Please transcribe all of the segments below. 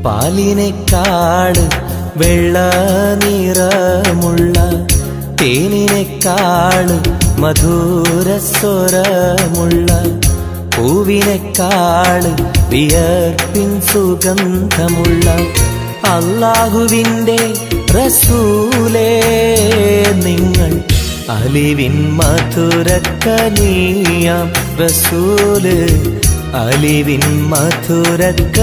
പാലിനേക്കാള് വെള്ള നിറമുള്ള തേനിനേക്കാള് മധുരസ്വരമുള്ള പൂവിനേക്കാള് വിയർപ്പിൻ സുഗന്ധമുള്ള അല്ലാഹുവിൻ്റെ റസൂലേ നിങ്ങൾ അലിവിൻ മധുരക്കനിയാം റസൂല് അലിവിൻ മധുരക്കനിയാം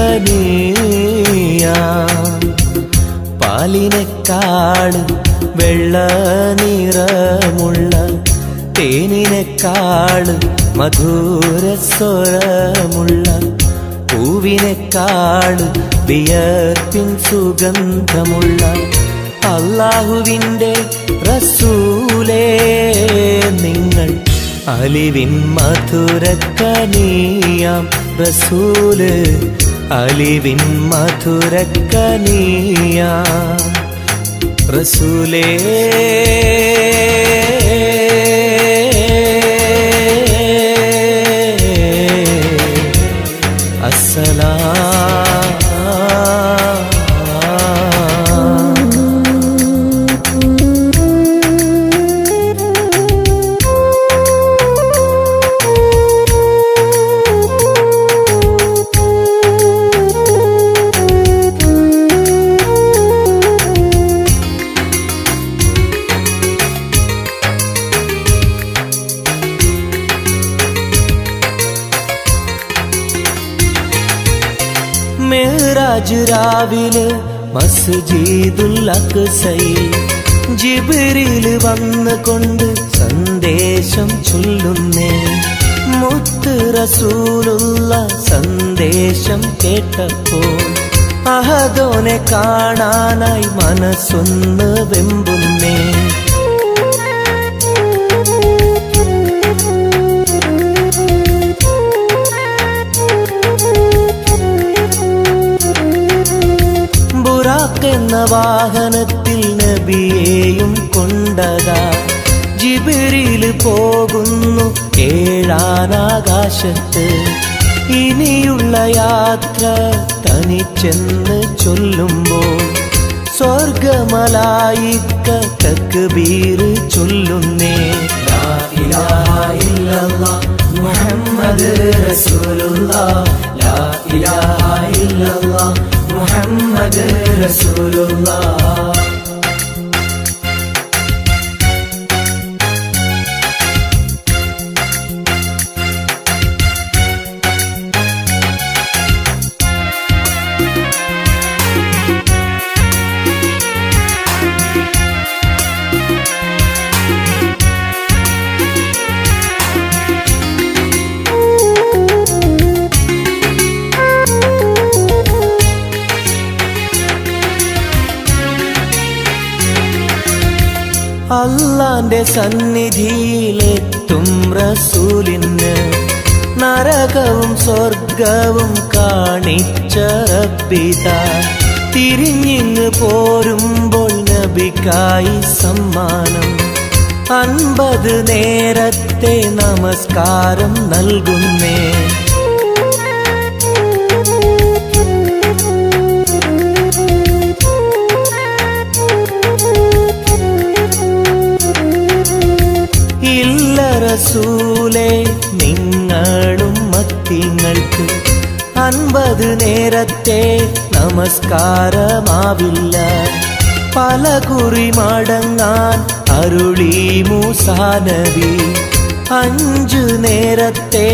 പാലിനേക്കാള് വെള്ള നിറമുള്ള തേനിനേക്കാള് മധുരസ്വരമുള്ള പൂവിനേക്കാള് വിയർപ്പിൻ സുഗന്ധമുള്ള അല്ലാഹുവിൻ്റെ റസൂലേ നിങ്ങൾ അലിവിൻ മധുരക്കനിയാം റസൂല് അലിവിൻ മധുരക്കനിയാം റസൂലേ മെഹ്റാജ് രാവിലെ മസ്ജിദുൽ അഖ്സയിൽ ജിബ്രീൽ വന്നുകൊണ്ട് സന്ദേശം ചൊല്ലുന്നേ മുത്ത് റസൂലുള്ള സന്ദേശം കേട്ടപ്പോൾ അഹദോനെ കാണാനായി മനസ്സൊന്ന് വെമ്പുന്നേ എന്ന വാഹനത്തിൽ നബിയെയും കൊണ്ടതാ ജിബ്രീൽ പോകുന്നു ഏഴാനാകാശത്ത് ഇനിയുള്ള യാത്ര തനിച്ചെന്ന് ചൊല്ലുമ്പോൾ സ്വർഗമലായിക്ക തക്ബീർ ചൊല്ലുന്നേ ലാ ഇലാഹ ഇല്ലല്ലാഹ് മുഹമ്മദ് റസൂലുള്ളാഹ് ലാ ഇലാഹ ഇല്ലല്ലാഹ് മുഹമ്മദ് റസൂലുള്ളാഹ് അല്ലാന്റെ സന്നിധിയിലെത്തും റസൂലിന് നരകവും സ്വർഗവും കാണിച്ച റബ്ബിതാ തിരിഞ്ഞിങ്ങ് പോരുമ്പോൾ നബിക്കായി സമ്മാനം 50 നേരത്തെ നമസ്കാരം നൽകുന്നേ റസൂലേ നിങ്ങളും മത്തിങ്ങൾക്ക് 50 നേരത്തെ നമസ്കാരമാവില്ല പല കുറി മടങ്ങാൻ അരുളി മൂസാ നബി 5 നേരത്തെ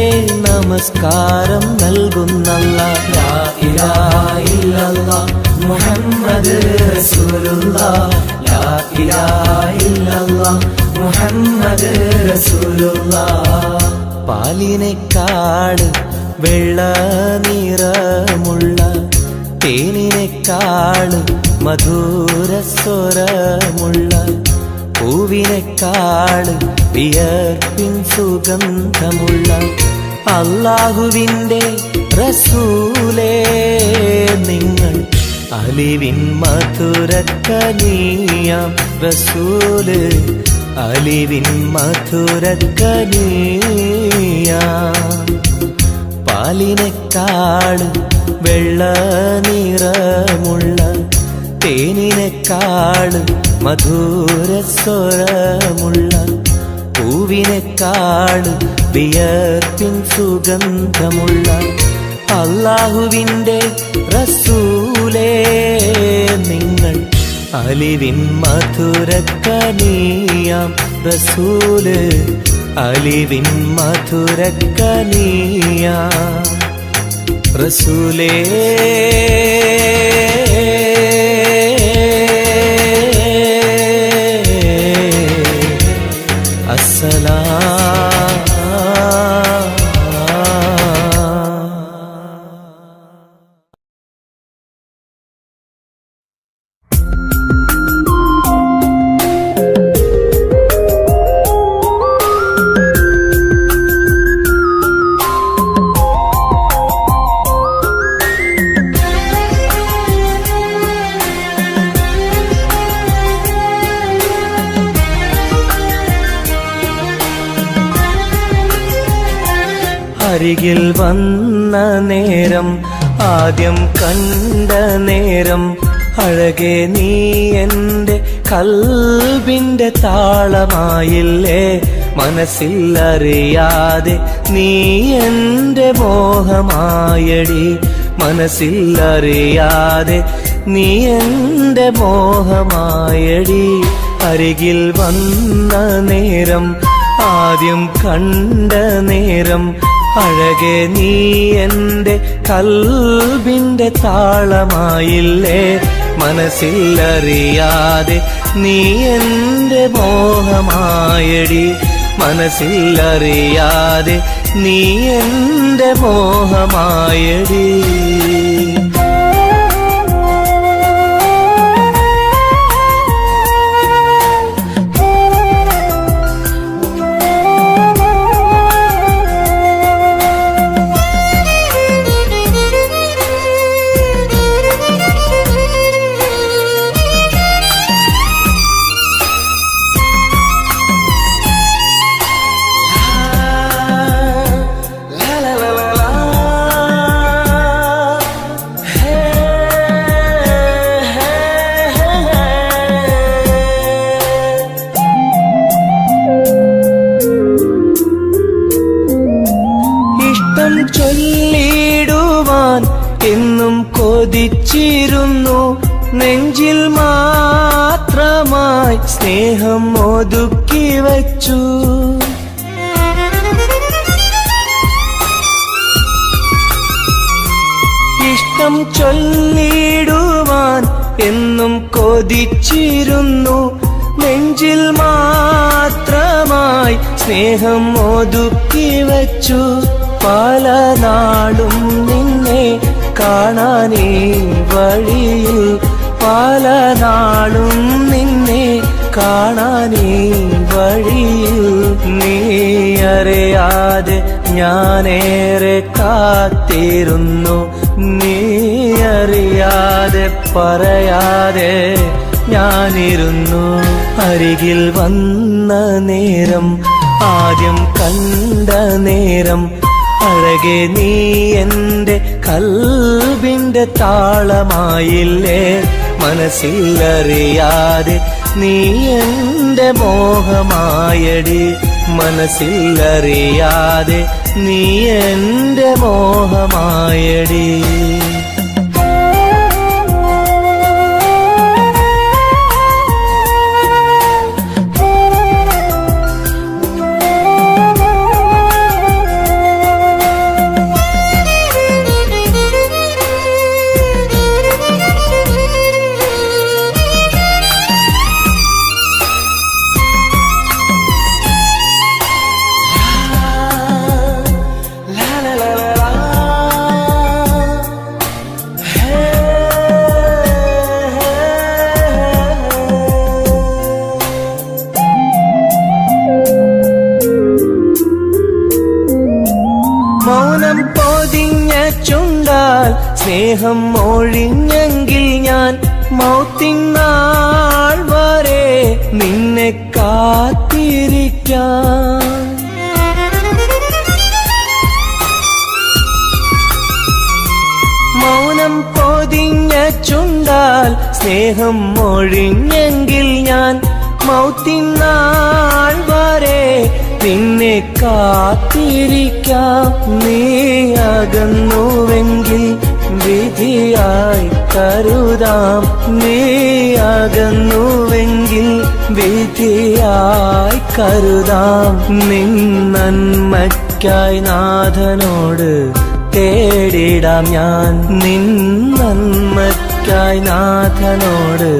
നമസ്കാരം നൽകുന്നല്ലാഹ് ലാ ഇലാഹ ഇല്ലല്ലാഹ് മുഹമ്മദ് റസൂലുള്ളാഹ് ലാ ഇലാഹ ഇല്ലല്ലാഹ് മുഹമ്മദ് റസൂലുള്ളാഹ് പാലിനേക്കാള് വെള്ള നിറമുള്ള തേനിനേക്കാള് മധുരസ്വരമുള്ള പൂവിനേക്കാള് വിയർപ്പിൻ സുഗന്ധമുള്ള അല്ലാഹുവിൻ്റെ റസൂലേ നിങ്ങൾ അലിവിൻ മധുരക്കനിയാം റസൂല് അലിവിൻ മധുരക്കനിയാം പാലിനേക്കാള് വെള്ള നിറമുള്ള തേനിനെക്കാളും മധുരസ്വരമുള്ള പൂവിനെക്കാളും വിയർപ്പിൻ സുഗന്ധമുള്ള അല്ലാഹുവിൻ്റെ റസൂലേ നിങ്ങൾ അലിവിൻ മധുരക്കനിയാം റസൂല് അലിവിൻ മധുരക്കനിയാം റസൂലേ അരികിൽ വന്ന നേരം ആദ്യം കണ്ട നേരം അഴകെ നീ എൻ്റെ കൽബിൻ്റെ താളമായില്ലേ മനസ്സിൽ അറിയാതെ നീ എൻ്റെ മോഹമായടി മനസ്സിൽ അറിയാതെ നീ എൻ്റെ മോഹമായടി അരികിൽ വന്ന നേരം ആദ്യം കണ്ട നേരം അഴകെ നീ എൻ്റെ കൽബിൻ്റെ താളമായില്ലേ മനസ്സിൽ അറിയാതെ നീ എൻ്റെ മോഹമായടി മനസ്സിൽ അറിയാതെ നീ എൻ്റെ മോഹമായടി ചൊല്ലിടുവാൻ എന്നും കൊതിച്ചിരുന്നു നെഞ്ചിൽ മാത്രമായി സ്നേഹം ഒതുക്കി വച്ചു ഇഷ്ടം ചൊല്ലിടുവാൻ എന്നും കൊതിച്ചിരുന്നു നെഞ്ചിൽ മാത്രമായി സ്നേഹം ഒതുക്കി വച്ചു പല നാളും നിന്നെ കാണാനേ വഴിയിൽ പല നാളും നിന്നെ കാണാനേ വഴിയിൽ നീ അറിയാതെ ഞാനേറെ കാത്തിരുന്നു നീ അറിയാതെ പറയാതെ ഞാനിരുന്നു അരികിൽ വന്ന നേരം ആദ്യം കണ്ട നേരം അഴകെ നീ എൻ്റെ കൽബിൻ്റെ താളമായില്ലേ മനസ്സിൽ അറിയാതെ നീ എൻ്റെ മോഹമായടി മനസ്സിൽ അറിയാതെ നീ എൻ്റെ മോഹമായടി മൗനം പൊതിഞ്ഞ ചുണ്ടാൽ സ്നേഹം ഒഴിഞ്ഞെങ്കിൽ ഞാൻ മൗത്തിനാൾ വരെ നിന്നെ കാത്തിരിക്കാം മൗനം പൊതിഞ്ഞ ചുണ്ടാൽ സ്നേഹം ഒഴിഞ്ഞെങ്കിൽ ഞാൻ മൗത്തിനാൾ വരെ നിന്നെ കാത്തിരിക്കാം. നീ അകന്നുവെങ്കിൽ വിധിയായി കരുതാം. നീ അകന്നുവെങ്കിൽ വിധിയായി കരുതാം. നിൻ നന്മയ്ക്കായി നാഥനോട് തേടിടാം ഞാൻ. നിൻ നന്മയ്ക്കായി നാഥനോട്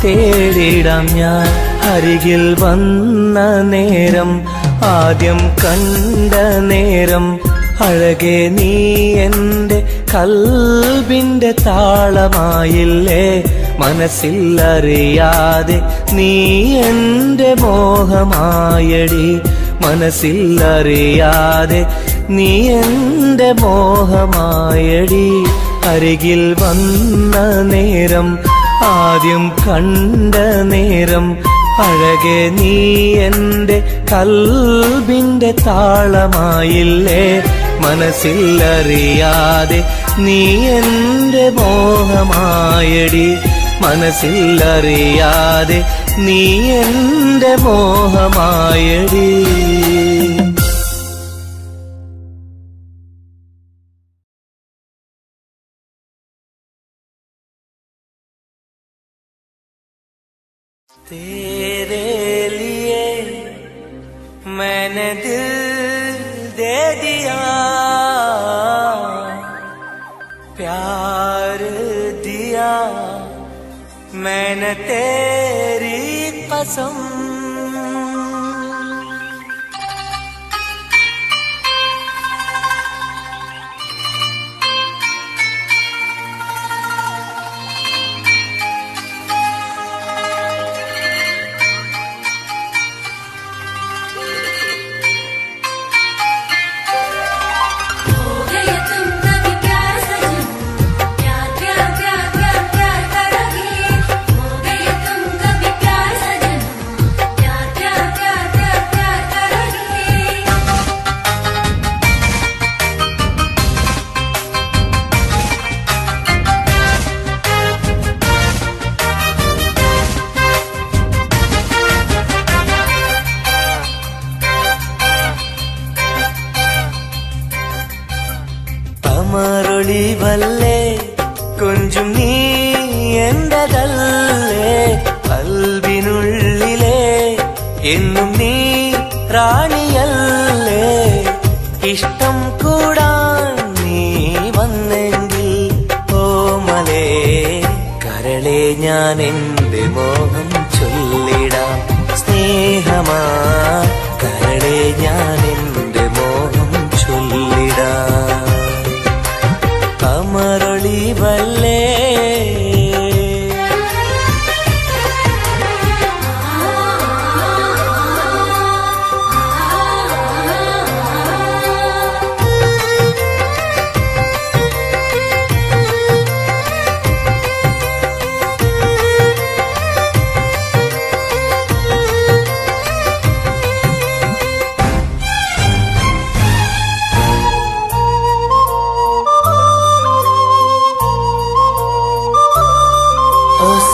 തേടിടാം ഞാൻ. അരികിൽ വന്ന നേരം, ആദ്യം കണ്ട നേരം, അഴകെ നീ എൻ്റെ കൽബിന്റെ താളമായില്ലേ. മനസ്സിൽ അറിയാതെ നീ എൻ്റെ മോഹമായടി. മനസ്സിൽ അറിയാതെ നീ എൻ്റെ മോഹമായടി. അരികിൽ വന്ന നേരം, ആദ്യം കണ്ട നേരം, അഴകെ നീ എൻ്റെ കൽബിന്റെ താളമായില്ലേ. മനസ്സിൽ അറിയാതെ നീ എൻ്റെ മോഹമായടി. മനസ്സിൽ അറിയാതെ നീ എൻ്റെ മോഹമായടി. तेरे लिए मैंने दिल दे दिया, प्यार दिया मैंने तेरी कसम. അമരൊളിവല്ലേ കൊഞ്ചും നീ എന്റതല്ലേ. കൽബിനുള്ളിലെ എന്നും നീ റാണിയല്ലേ. ഇഷ്ടം കൂടാൻ നീ വന്നെങ്കിൽ ഓമലേ കരളെ ഞാൻ എന്റെ മോഹം ചൊല്ലിടാം. സ്നേഹമാ കരളെ ഞാൻ എന്റെ മോഹം ചൊല്ലിടാം. അമരൊളിവല്ലേ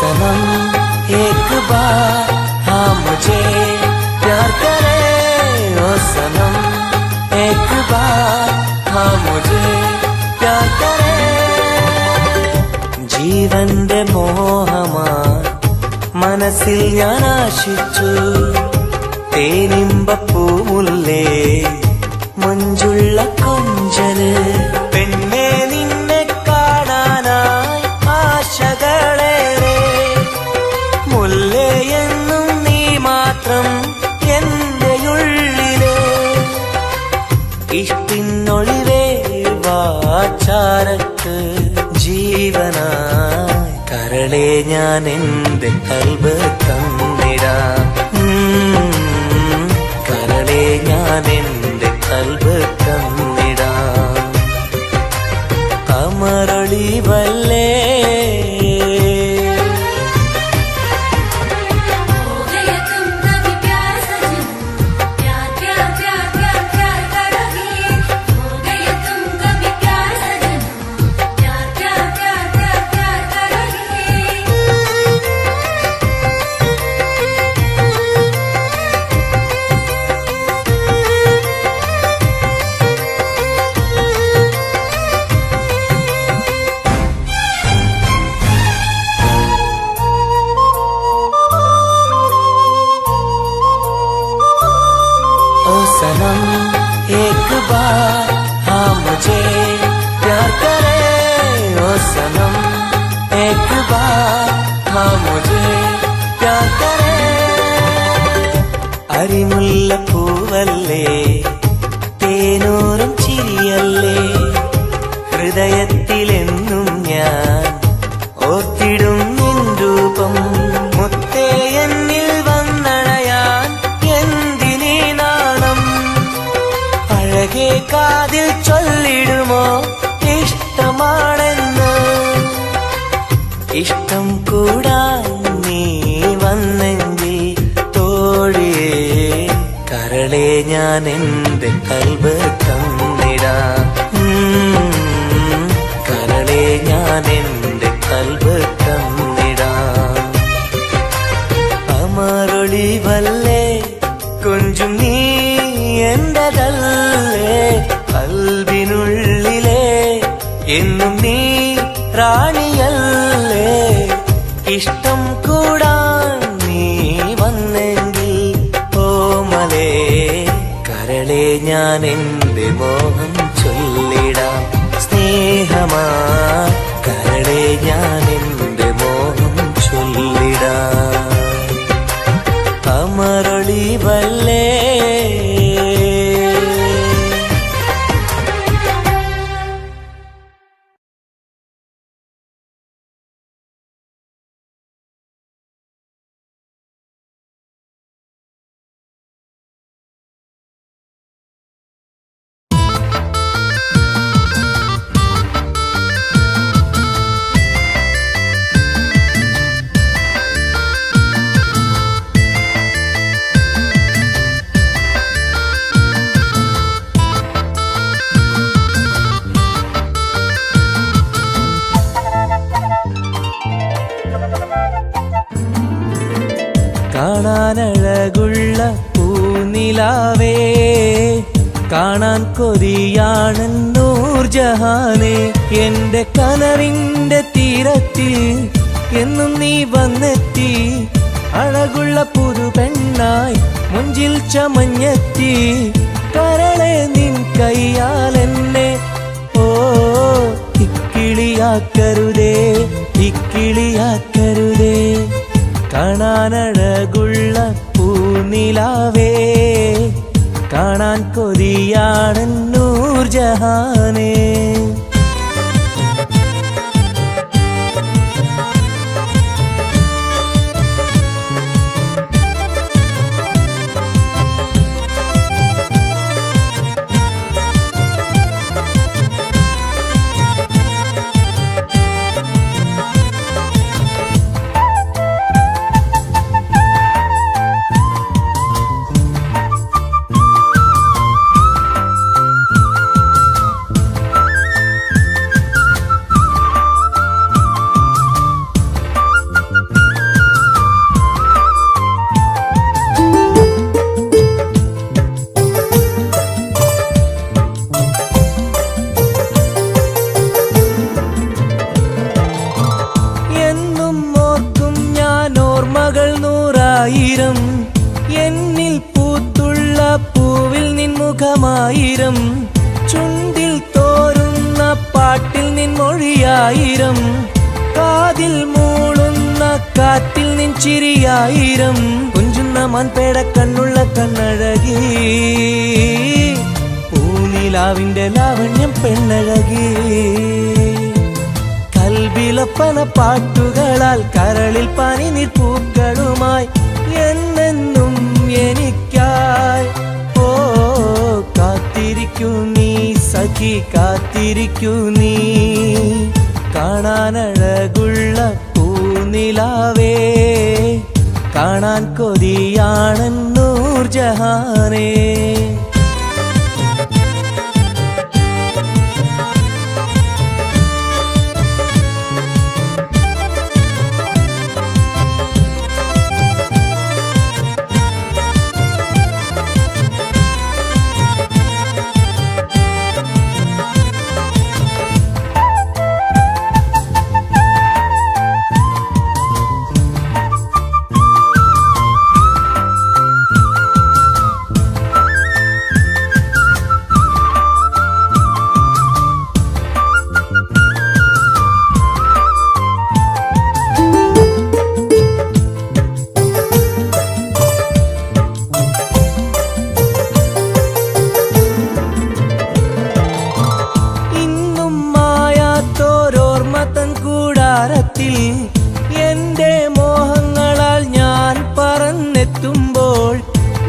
सनम एक बार हाँ मुझे प्यार करे. ओ सनम एक बार हाँ मुझे प्यार करे. ജീവന്റെ മോഹമാ മനസ്സിൽ ഞാൻ ആശിച്ചു. തേനിമ്പപ്പൂമുല്ലേ മഞ്ചുള്ള കൊഞ്ചല്. പെണ്ണെ നിന്നെ കാണാനായി ആശകളേറെ. മുല്ലയെന്നും നീ മാത്രം എന്റെ ഉള്ളിലെ. ഇഷ്ടിനൊളിവേ വാചാരത്ത് ജീവനായി കരളെ ഞാൻ എന്റെ കൽബ് തന്നിടാം. കരളെ ഞാൻ എന്റെ കൽബ് തന്നിടാം. അമരൊളിവല്ലേ प्यार ചിരിയല്ലേ, തേനൂറും ചിരിയല്ലേ, ഹൃദയത്തിലെന്നും ഞാൻ ഓർത്തിടും നിൻ രൂപം. മുത്തേ എന്നിൽ വന്നണയാൻ എന്തിനീ നാണം, അഴകേ കാതിൽ ചൊല്ലിടുമോ ഇഷ്ടമാണെന്ന്. ഇഷ്ടം കൂടാൻ നീ വന്നെങ്കിൽ തോഴിയേ, കരളെ ഞാൻ എന്റെ കൽബ് തന്നിടാം. കരളെ ഞാൻ എന്റെ കൽബ് തന്നിടാം. അമരൊളിവല്ലേ കൊഞ്ചും നീ എന്റതല്ലേ, കൽബിനുള്ളിലെ എന്നും നീ റാണിയല്ലേ. ഇഷ്ടം കൂടാൻ നീ വന്നെങ്കിൽ ഓമലേ, കരളെ ഞാൻ എന്റെ മോഹം ചൊല്ലിടാം. സ്നേഹമാ കരളെ ഞാൻ എന്റെ മോഹം ചൊല്ലിടാം. അമരൊളിവല്ലേ കാണാനഴകുള്ള പൂനിലാവേ, കാണാൻ കൊതിയാണ് നൂർജഹാനെ. എന്റെ കനവിന്റെ തീരത്തിൽ എന്നും നീ വന്നെത്തി, അഴകുള്ള പുതുപെണ്ണായി മുഞ്ചിൽ ചമഞ്ഞെത്തി. കരളെ നിൻ കയ്യാലെന്നെ ഓ ഇക്കിളിയാക്കരുതേ, ഇക്കിളിയാക്കരുതേ. കാണാനഴകുള്ള പൂനിലാവേ, കാണാൻ കൊതിയാണ് നൂർജഹാനെ. എന്നിൽ പൂത്തുള്ള പൂവിൽ നിൻ മുഖമായിരം, ചുണ്ടിൽ തോരുന്ന പാട്ടിൽ നിൻ മൊഴിയായിരം, കാതിൽ മൂളുന്ന കാറ്റിൽ നിൻ ചിരിയായിരം. കുഞ്ചുന്ന മൺപേട കണ്ണുള്ള കണ്ണഴകി, പൂനിലാവിന്റെ ലാവണ്യം പെണ്ണഴകി. കൽബിലൊപ്പന പാട്ടുകളാൽ കരളിൽ പനിനീർ പൂക്കളുമായി എന്നെന്നും എനിക്കായി ഓ കാത്തിരിക്കൂ നീ സഖി, കാത്തിരിക്കൂ നീ. കാണാനഴകുള്ള പൂനിലാവേ, കാണാൻ കൊതിയാണ് നൂർജഹാനെ. കൊട്ടാരത്തിൽ എന്റെ മോഹങ്ങളാൽ ഞാൻ പറന്നെത്തുമ്പോൾ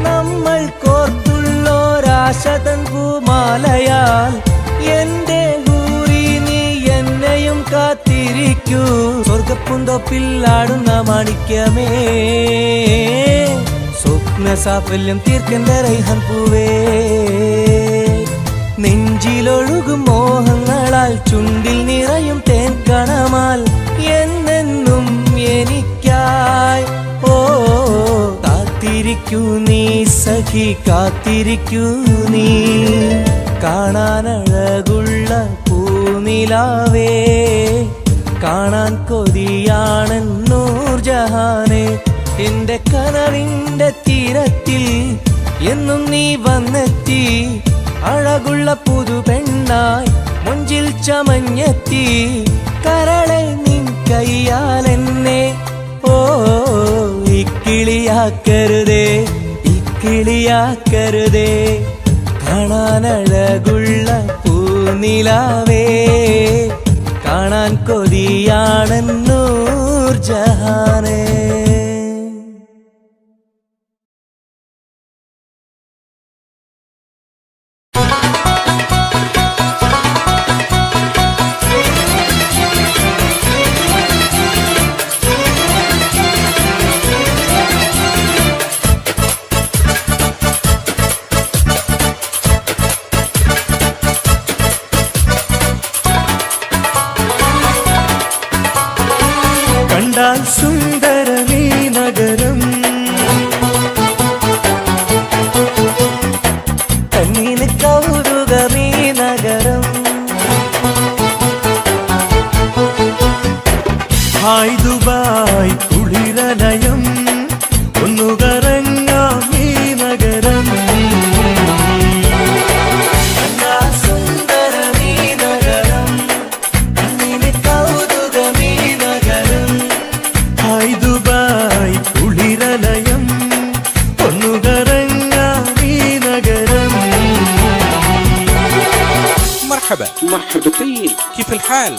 നമ്മൾ കോർത്തുള്ളോരാശതൻ പൂമാലയാൽ എന്റെ ഹൂറി നീ എന്നെയും കാത്തിരിക്കൂ. സ്വർഗപ്പുന്തോപ്പിൽ ആടുന്ന മാണിക്യമേ, സ്വപ്ന സാഫല്യം തീർക്കണ്ട റൈഹാൻ പൂവേ. നെഞ്ചിലൊഴുകും മോഹങ്ങളാൽ ചുണ്ടിൽ നിറയും തേൻ കണമാൽ എന്നെന്നും എനിക്കായി ഓ കാത്തിരിക്കൂ നീ സഖി, കാത്തിരിക്കൂ നീ. കാണാനഴകുള്ള പൂനിലാവേ, കാണാൻ കൊതിയാണെൻ നൂർജഹാനെ. എന്റെ കനവിന്റെ തീരത്തിൽ എന്നും നീ വന്നെത്തി, അഴകുള്ള പുതു പെണ്ണായി മുഞ്ചിൽ ചമഞ്ഞെത്തി. കരളെ നിൻ കയ്യാലെന്നെ ഓ ഇക്കിളിയാക്കരുതേ, ഇക്കിളിയാക്കരുതേ. കാണാനഴകുള്ള പൂനിലാവേ, കാണാൻ കൊതിയാണെൻ നൂർജഹാനെ. സുന്ദരമീ നഗരം, കണ്ണിന് കൗതുകമീ നഗരം. ഹായ് ദുബായ് കുളിരലയം, ഒന്നു കറങ്ങാം ഈ നഗരം. സുന്ദരമീ നഗരം, കണ്ണിന് കൗതുകമീ നഗരം. ഹായ് ദുബായ് കുളിരലയം, ഒന്നു കറങ്ങാം ഈ നഗരം. مرحبا مرحبتين، كيف الحال؟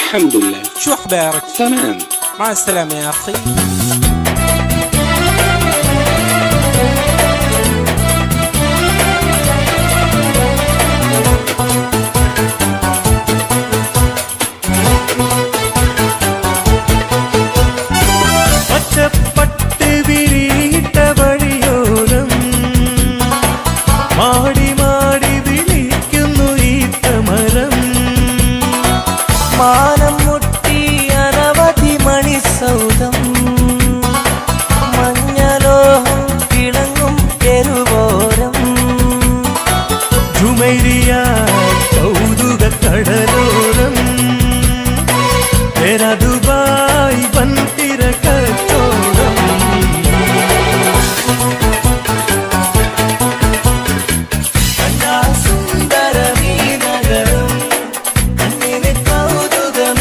الحمد لله. شو أخبارك؟ تمام. مع السلامة يا أخي. പച്ചപ്പട്ട് വിരിയിട്ട വഴിയോരം മാടി മാടി വിളിക്കുന്നു ഈ തമരം. മാനം മുട്ടി അനവധി മണിസൗധം, മഞ്ഞലോഹം കിളങ്ങും തെരുവോരം. ജുമൈരിയ കൗതുക കടലോരം, ദുബായ് വൻതിര കച്ചോടം. സുന്ദരമീ നഗരം, കണ്ണിന് കൗതുകം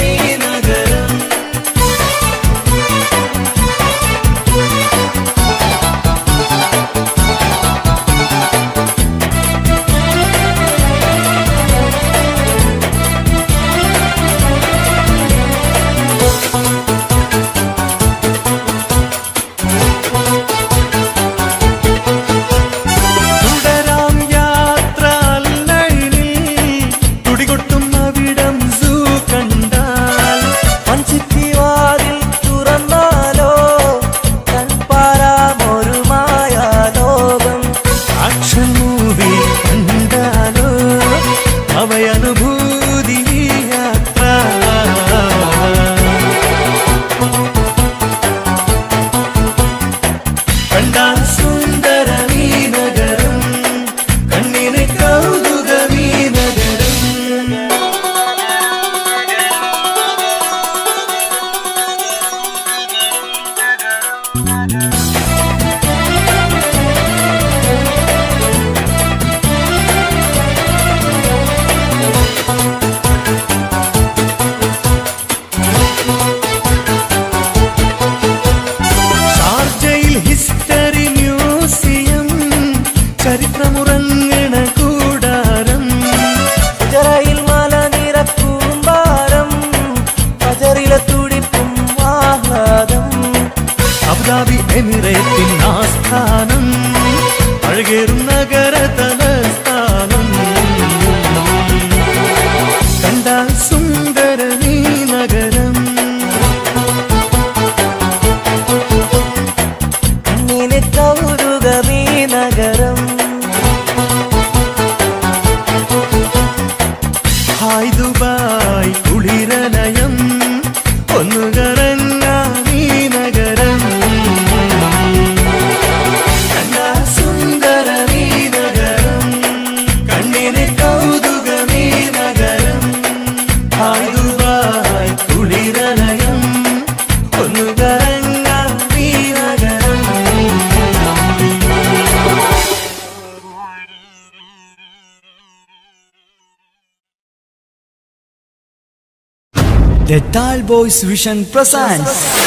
The Tall Boys Vision presents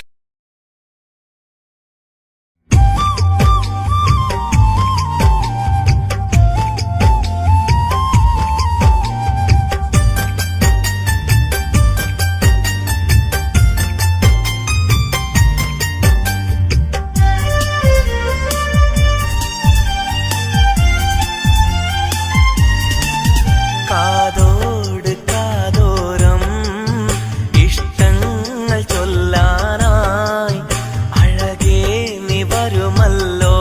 കാതോട് കാതോരം ഇഷ്ടങ്ങൾ ചൊല്ലാനായി അഴകേ നീ വരുമല്ലോ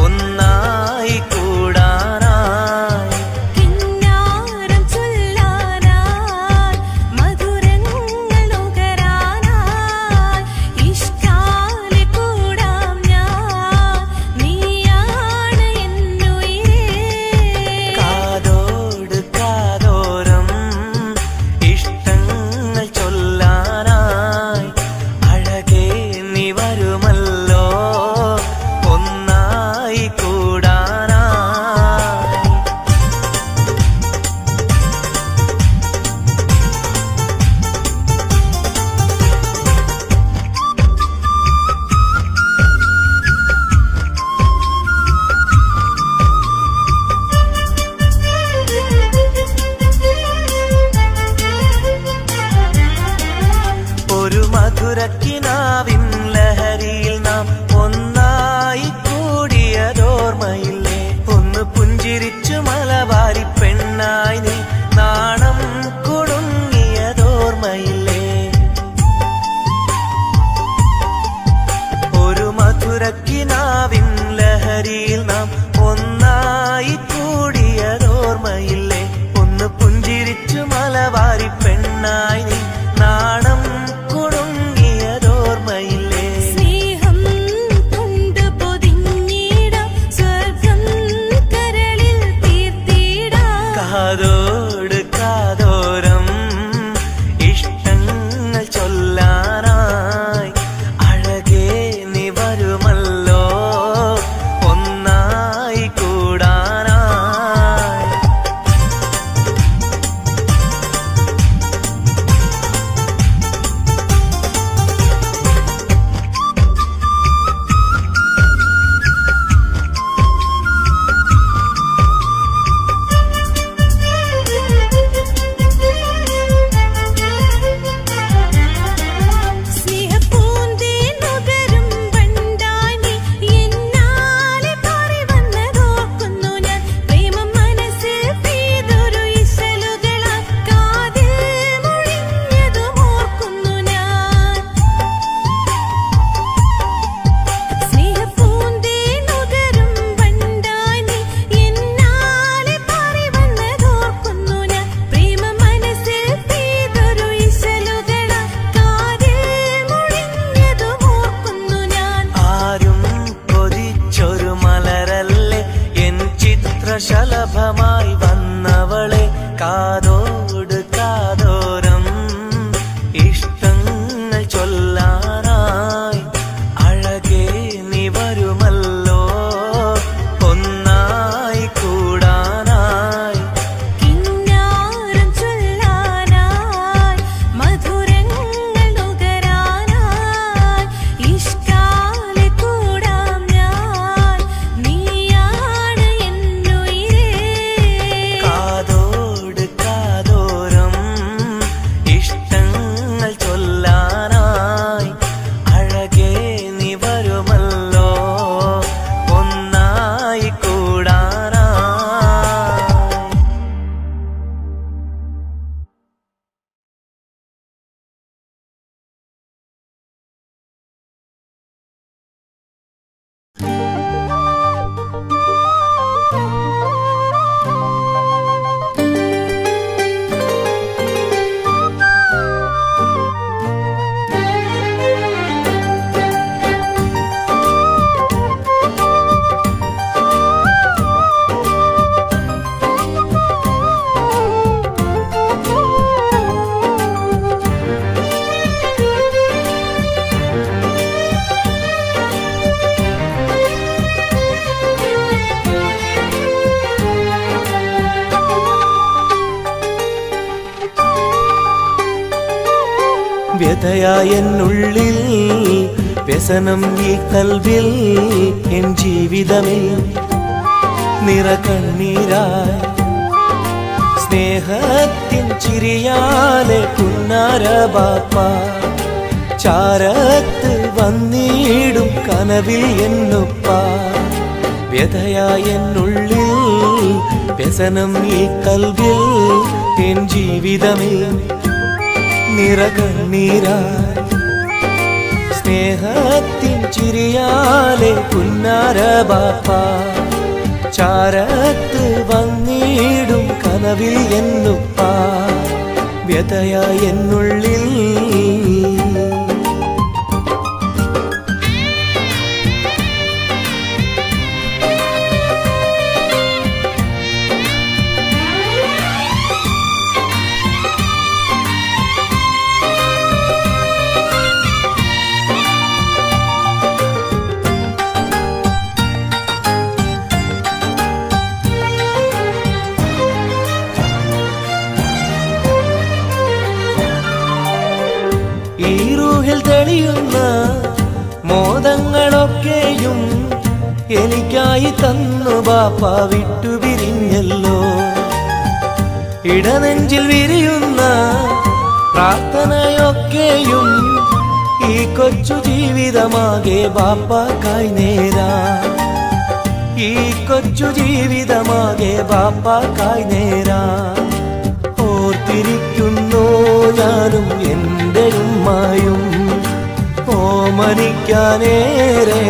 ഒന്നായി കൂടാനായി കിന്നാരം ചൊല്ലാനായി മധുരങ്ങൾ നുകരാനായി ഇഷ്ടാലെ കൂടാം ഞാൻ നീയാണ് എന്നുയിരേ കാതോട് കാതോരം ഇഷ്ടങ്ങൾ ചൊല്ലാനായി അഴകേ നീ വരുമല്ലോ ഒന്നായി കൂടാനായി ഒരു മധുരക്കിനാവിൻ ലഹരിയിൽ നാം ഒന്നായി കൂടിയതോർമ്മയില്ലേ ഒന്ന് പുഞ്ചിരിച്ചു മലബാരി പെണ്ണായി നീ നാണം കുടുങ്ങിയതോർമ്മയില്ലേ ഒരു മധുരക്കിനാവിൻ ലഹരിയിൽ നാം ഒന്നായി കൂടിയതോർമ്മയില്ലേ ഒന്ന് പുഞ്ചിരിച്ചു മലബാരി പെണ്ണായി നീ നാണം കുടുങ്ങിയതോർമ്മയില്ലേ വ്യതയായെന്നുള്ളിൽ വ്യസനം ഈ കൽവിൽ എൻ ജീവിതമിൽ നിറകണ്ണീരായി സ്നേഹത്തിൻ ചിരിയാലെ പുന്നാര ബാപ്പ ചാരത്ത് വന്നിടും കനവിൽ എന്നുപ്പ വ്യതയായെന്നുള്ളിൽ വ്യസനം ഈ കൽവിൽ എൻ ജീവിതമിൽ നിറകണ്ണീരായി സ്നേഹത്തിൻ ചിരിയാലെ പുന്നാര ബാപ്പ ചാരത്ത് വന്നിടും കനവിൽ എന്നുപ്പ വ്യതയായെന്നുള്ളിൽ ഈ റൂഹിൽ തെളിയുന്ന മോദങ്ങളൊക്കെയും എനിക്കായി തന്നു ബാപ്പ വിട്ടുപിരിഞ്ഞല്ലോ ഇടനെഞ്ചിൽ വിരിയുന്ന പ്രാർത്ഥനയൊക്കെയും ഈ കൊച്ചു ജീവിതമാകെ ബാപ്പാക്കായി നേരാ ഈ കൊച്ചു ജീവിതമാകെ ബാപ്പാക്കായി നേരാ ഓർത്തിരിക്കുന്നു ഞാനും എൻ്റെ ഉമ്മായും ഓമനിക്കാനേറെ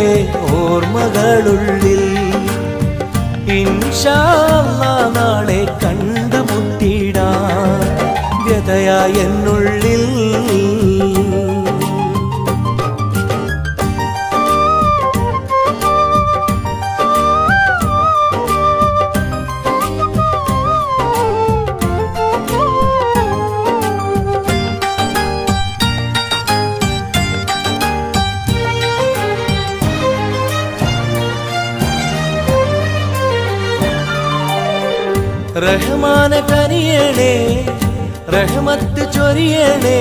ഓർമ്മകളുള്ളിൽ ഇൻഷാ അല്ലാഹ് നാളെ കണ്ടുമുട്ടിടാം വ്യതയായെന്നുള്ളിൽ റഹ്മാനെ കനിയണേ റഹ്മത്ത് ചൊരിയണേ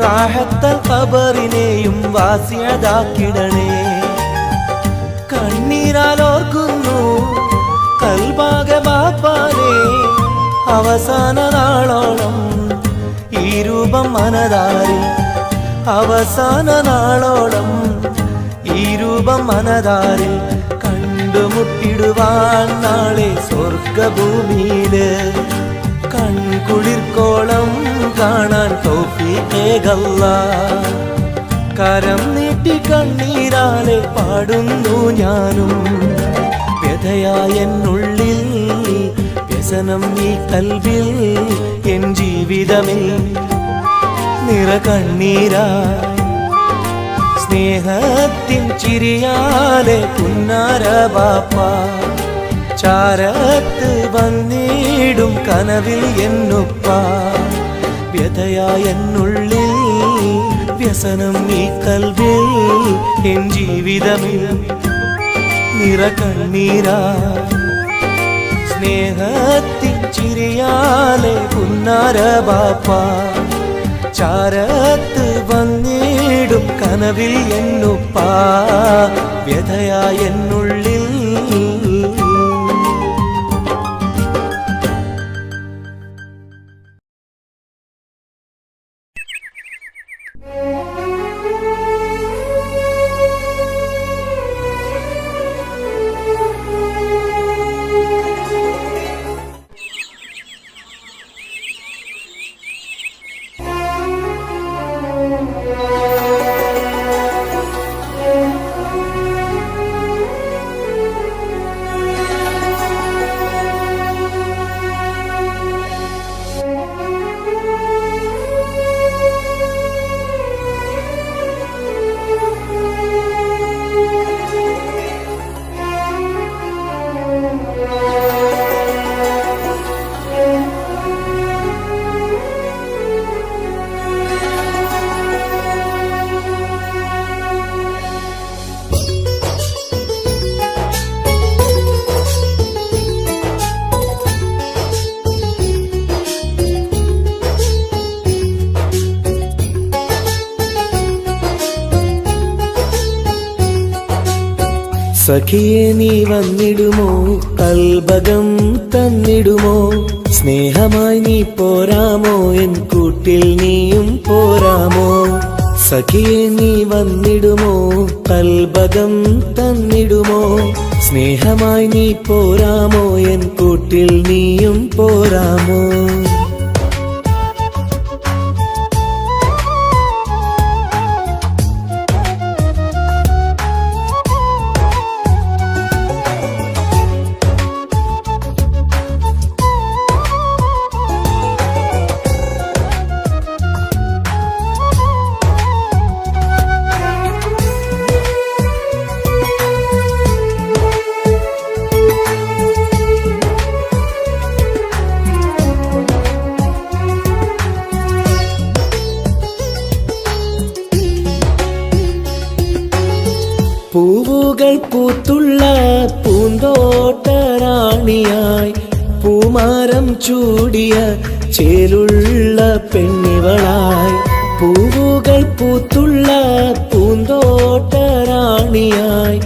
റാഹത്തൽ ഖബറിനെയും വാസിയതാക്കിടണേ കണ്ണീരാൽ ഓർക്കുന്നു കൽബാകെ ബാപ്പാനെ അവസാന നാളോളം ഈ രൂപം മനതാരിൽ അവസാന നാളോളം ഈ രൂപം മനതാരിൽ കണ്ടുമുട്ടിടുവാൻ നാളെ സ്വർഗഭൂമിയില് കൺകുളിർക്കോളം കാണാൻ തൗഫീഖേകല്ലാഹ് കരം നീട്ടി കണ്ണീരാലെ പാടുന്നു ഞാനും വ്യതയായെന്നുള്ളിൽ വ്യസനം ഈ കൽവിൽ എൻ ജീവിതമിൽ നിറകണ്ണീരായി സ്നേഹത്തിൻ ചിരിയാലെ പുന്നാര ബാപ്പ ചാരത്ത് വന്നിടും കനവിൽ എന്നുപ്പ വ്യതയായെന്നുള്ളിൽ വ്യസനം ഈ കൽവിൽ എൻ ജീവിതമിൽ നിറകണ്ണീരായി സ്നേഹത്തിൻ ചിരിയാലെ പുന്നാര ബാപ്പ ചാരത്ത് വന്നിടും കനവിൽ എന്നുപ്പ വ്യതയായെന്നുള്ളിൽ സഖിയെ നീ വന്നിടുമോ, കൽബകം തന്നിടുമോ, സ്നേഹമായി നീ പോരാമോ, എൻ കൂട്ടിൽ നീയും പോരാമോ. സഖിയെ നീ വന്നിടുമോ, കൽബകം തന്നിടുമോ, സ്നേഹമായി നീ പോരാമോ, എൻ കൂട്ടിൽ നീയും പോരാമോ. പൂവുകൾ പൂത്തുള്ള പൂന്തോട്ടറാണിയായി, പൂമാരം ചൂടിയ ചേലുള്ള പെണ്ണിവളായി. പൂവുകൾ പൂത്തുള്ള പൂന്തോട്ടറാണിയായി,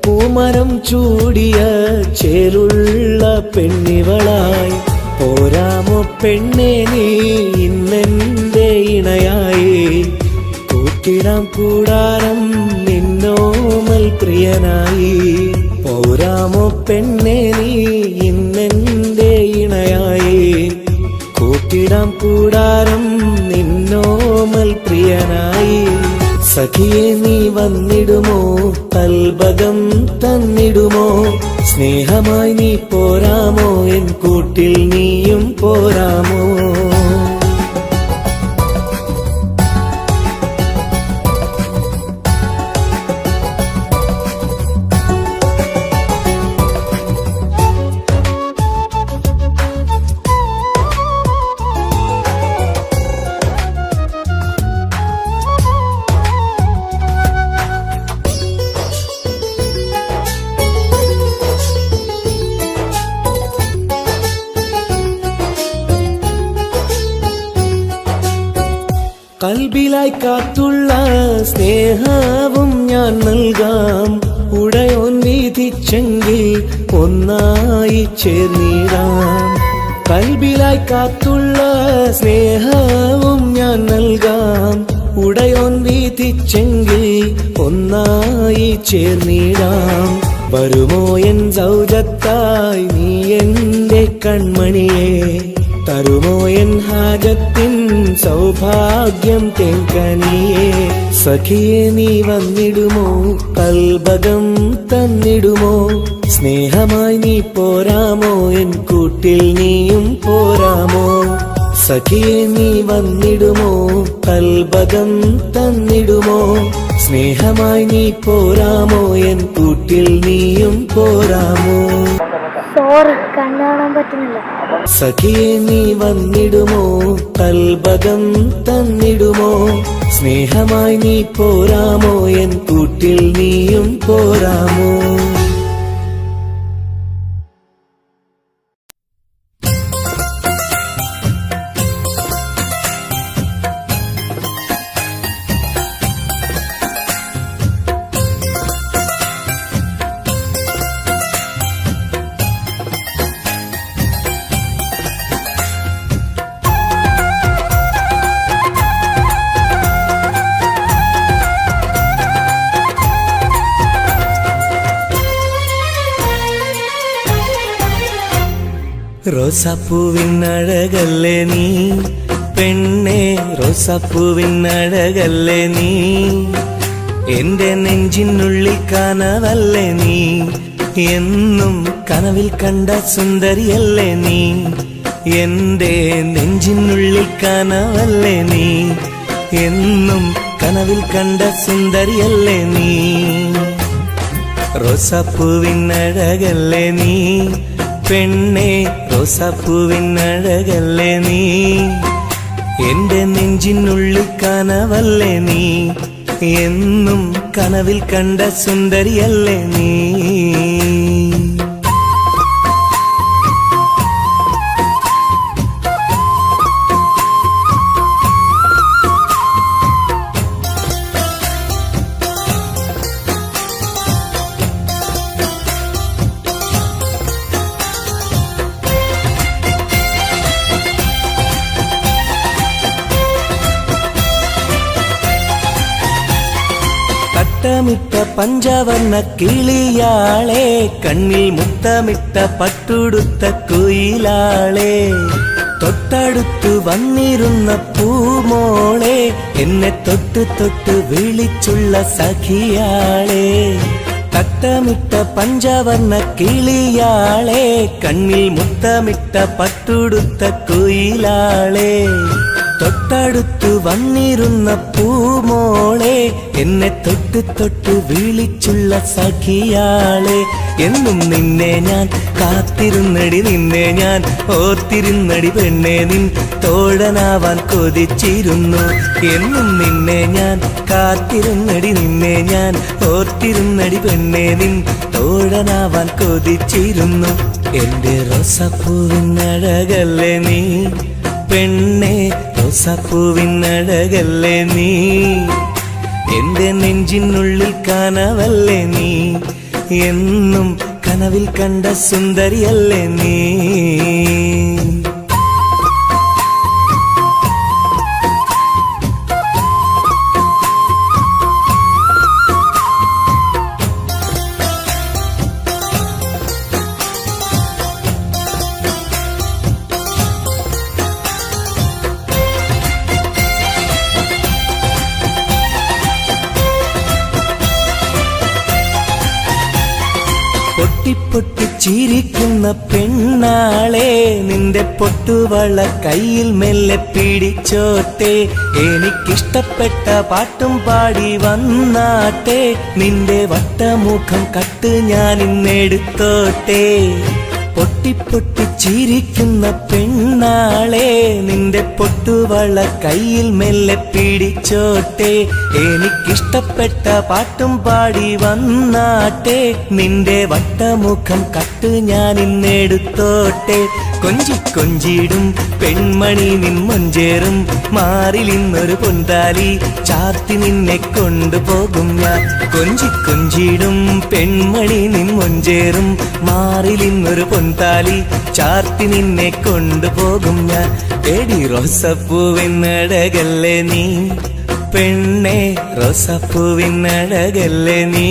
പൂമരം ചൂടിയ ചേലുള്ള പെണ്ണിവളായി. പോരാമോ പെണ്ണെ നീ ഇന്നെന്റെ ഇണയായി, കൂട്ടിടാം കൂടാരം നിന്നോമൽ പ്രിയനായി. പോരാമോ പെണ്ണെ നീ ഇന്നെന്റെ ഇണയായി, കൂട്ടിടാം കൂടാരം നിന്നോമൽ പ്രിയനായി. സഖിയെ നീ വന്നിടുമോ, കൽബകം തന്നിടുമോ, സ്നേഹമായി നീ പോരാമോ, എൻ കൂട്ടിൽ നീയും പോരാമോ. കൽബിലായി കാത്തുള്ള സ്നേഹവും ഞാൻ നൽകാം, ഉടയോൻ വിധിച്ചെങ്കിൽ ഒന്നായി ചേർന്നിടാം. കൽബിലായി കാത്തുള്ള സ്നേഹവും ഞാൻ നൽകാം, ഉടയോൻ വിധിച്ചെങ്കിൽ ഒന്നായി ചേർന്നിടാം. വരുമോ എൻ സൗജത്തായി നീ എന്റെ കൺമണിയെ, തരുമോ എൻ ഹാജത്തിൻ സൗഭാഗ്യം തേങ്കനിയേ. സഖിയെ നീ വന്നിടുമോ, കൽബകം തന്നിടുമോ, സ്നേഹമായി നീ പോരാമോ, എൻ കൂട്ടിൽ നീയും പോരാമോ. സഖിയെ നീ വന്നിടുമോ, കൽബകം തന്നിടുമോ, സ്നേഹമായി നീ പോരാമോ, എൻ കൂട്ടിൽ നീയും പോരാമോ. സോറി, കണ്ണു കാണാൻ പറ്റുന്നില്ല. സഖിയെ നീ വന്നിടുമോ, കൽബകം തന്നിടുമോ, സ്നേഹമായി നീ പോരാമോ, എൻ കൂട്ടിൽ നീയും പോരാമോ. റോസാപ്പൂവിനഴകല്ലേ നീ പെണ്ണെ, റോസാപ്പൂവിനഴകല്ലേ നീ, എന്റെ നെഞ്ചിനുള്ളിൽ കനവല്ലേ നീ, എന്നും കനവിൽ കണ്ട സുന്ദരിയല്ലേ നീ, എന്റെ നെഞ്ചിനുള്ളിൽ കനവല്ലേ നീ, എന്നും കനവിൽ കണ്ട സുന്ദരിയല്ലേ നീ. റോസാപ്പൂവിനഴകല്ലേ നീ പെണ്ണെ, റോസാപ്പൂവിനഴകല്ലേ നീ, എന്റെ നെഞ്ചിനുള്ളിൽ കനവല്ലേ നീ, എന്നും കനവിൽ കണ്ട സുന്ദരിയല്ലേ നീ. തട്ടമിട്ട പഞ്ചവർണ്ണ കിളിയാളെ, കണ്ണിൽ മുത്തമിട്ട പട്ടുടുത്ത കുയിലാളെ, തൊട്ടടുത്തു വന്നിരുന്ന പൂമോളെ, എന്നെ തൊട്ട് തൊട്ട് വിളിച്ചുള്ള സഖിയാളെ. തട്ടമിട്ട പഞ്ചവർണ്ണ കിളിയാളെ, കണ്ണിൽ മുത്തമിട്ട പട്ടുടുത്ത കുയിലാളെ, തൊട്ടടുത്തു വന്നിരുന്ന പൂമോളെ, എന്നെ തൊട്ട് തൊട്ട് വിളിച്ചുള്ള സഖിയാളെ. എന്നും നിന്നെ ഞാൻ കാത്തിരുന്നടി, നിന്നെ ഞാൻ ഓർത്തിരുന്നടി പെണ്ണെ, നിൻ തോഴനാവാൻ കൊതിച്ചിരുന്നു. എന്നും നിന്നെ ഞാൻ കാത്തിരുന്നടി, നിന്നെ ഞാൻ ഓർത്തിരുന്നടി പെണ്ണെ, നിൻ തോഴനാവാൻ കൊതിച്ചിരുന്നു. എന്റെ റോസാപ്പൂവിനഴകല്ലേ നീ പെണ്ണെ, റോസാപ്പൂവിനഴകല്ലേ നീ, എന്റെ നെഞ്ചിനുള്ളിൽ കനവല്ലേ നീ, എന്നും കനവിൽ കണ്ട സുന്ദരിയല്ലേ നീ. പൊട്ടിപ്പൊട്ടി ചിരിക്കുന്ന പെണ്ണാളെ, നിന്റെ പൊട്ടുവള കയ്യിൽ മെല്ലെ പിടിച്ചോട്ടെ, എനിക്കിഷ്ടപ്പെട്ട പാട്ടും പാടി വന്നാട്ടെ, നിന്റെ വട്ടമുഖം കട്ട് ഞാൻ ഇന്നെടുത്തോട്ടെ. പൊട്ടിപ്പൊട്ടി ചിരിക്കുന്ന പെണ്ണാളെ, നിന്റെ പൊട്ടുവള കയ്യിൽ മെല്ലെ പിടിച്ചോട്ടെ, എനിക്കിഷ്ടപ്പെട്ട പാട്ടും പാടി വന്നാട്ടെ, നിന്റെ വട്ടമുഖം കട്ട് ഞാൻ ഇന്നെടുത്തോട്ടെ. കൊഞ്ചി കൊഞ്ചിടും പെൺമണി നിൻ മൊഞ്ചേറും മാറിലിന്നൊരു പൊന്താലി ചാർത്തി നിന്നെ കൊണ്ടുപോകും ഞാൻ. കൊഞ്ചി കൊഞ്ചിടും പെൺമണി നിൻ മൊഞ്ചേറും മാറിലിന്നൊരു പൊന്താലി ചാർത്തി നിന്നെ കൊണ്ടുപോകും ഞാൻ. എടി റോസപ്പൂവിനഴകല്ലേ നീ പെണ്ണെ, റോസപ്പൂവിനഴകല്ലേ നീ,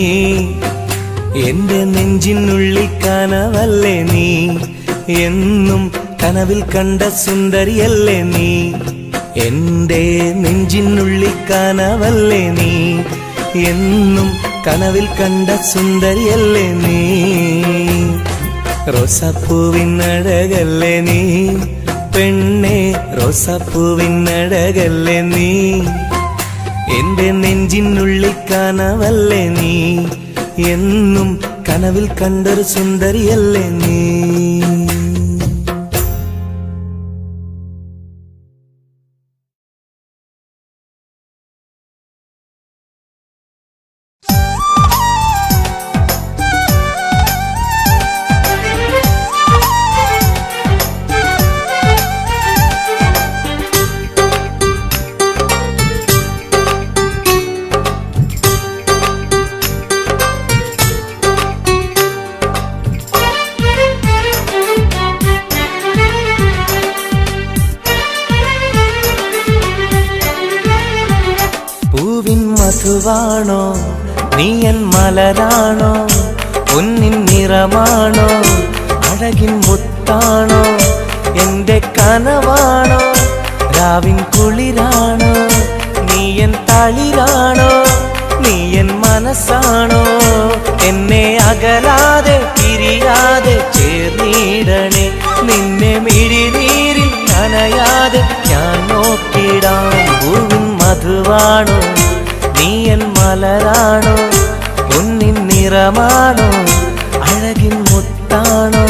എന്റെ നെഞ്ചിനുള്ളിൽ കനവല്ലേ നീ, എന്നും കനവിൽ കണ്ട സുന്ദരിയല്ലേ നീ, എന്റെ നെഞ്ചിനുള്ളിൽ കനവല്ലേ നീ, എന്നും കനവിൽ കണ്ട സുന്ദരിയല്ലേ നീ. റോസാപ്പൂവിനഴകല്ലേ നീ പെണ്ണെ, റോസാപ്പൂവിനഴകല്ലേ നീ, എന്റെ നെഞ്ചിനുള്ളിൽ കനവല്ലേ നീ, എന്നും കനവിൽ കണ്ടൊരു സുന്ദരിയല്ലേ നീ. മധുവാണോ നീയൻ മലരാണോ, പൊന്നിൻ നിറമാണോ, അഴകിൻ മുത്താണോ, എന്റെ കനവാണോ, രാവിൻ കുളിരാണോ, നീയൻ തളിരാണോ, നീയൻ മനസ്സാണോ, എന്നെ അകലാതെ പിരിയാതെ ചേർന്നിടണേ, നിന്നെ മിഴിനീരിൽ നനയാതെ ഞാൻ നോക്കിടാം. പൂവിൻ മധുവാണോ നീയൻ മലരാണോ, പൊന്നിൻ നിറമാണോ, അഴകിൻ മുത്താണോ.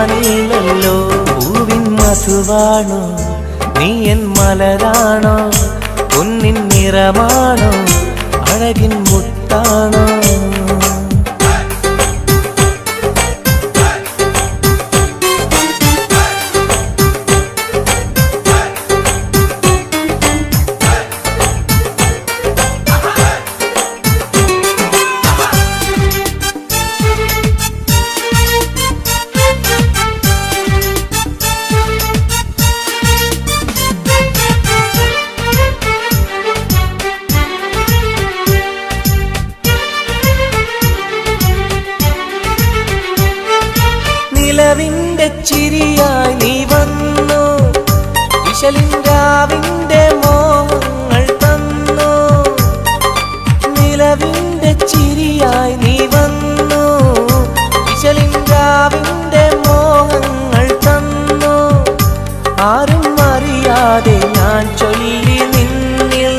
കാണാനില്ലല്ലോ. പൂവിൻ മധുവാണോ നീ എൻ മലരാണോ, പൊന്നിൻ നിറമാണോ അഴകിൻ മുത്താണോ. നിലവിന്റെ ചിരിയായി നീ വന്നു, വിശലിൻരാവിന്റെ മോഹങ്ങൾ തന്നു. നിലവിന്റെ ചിരിയായി നീ വന്നു, വിശലിൻരാവിന്റെ മോഹങ്ങൾ തന്നു. ആരും അറിയാതെ ഞാൻ ചൊല്ലി നിന്നിൽ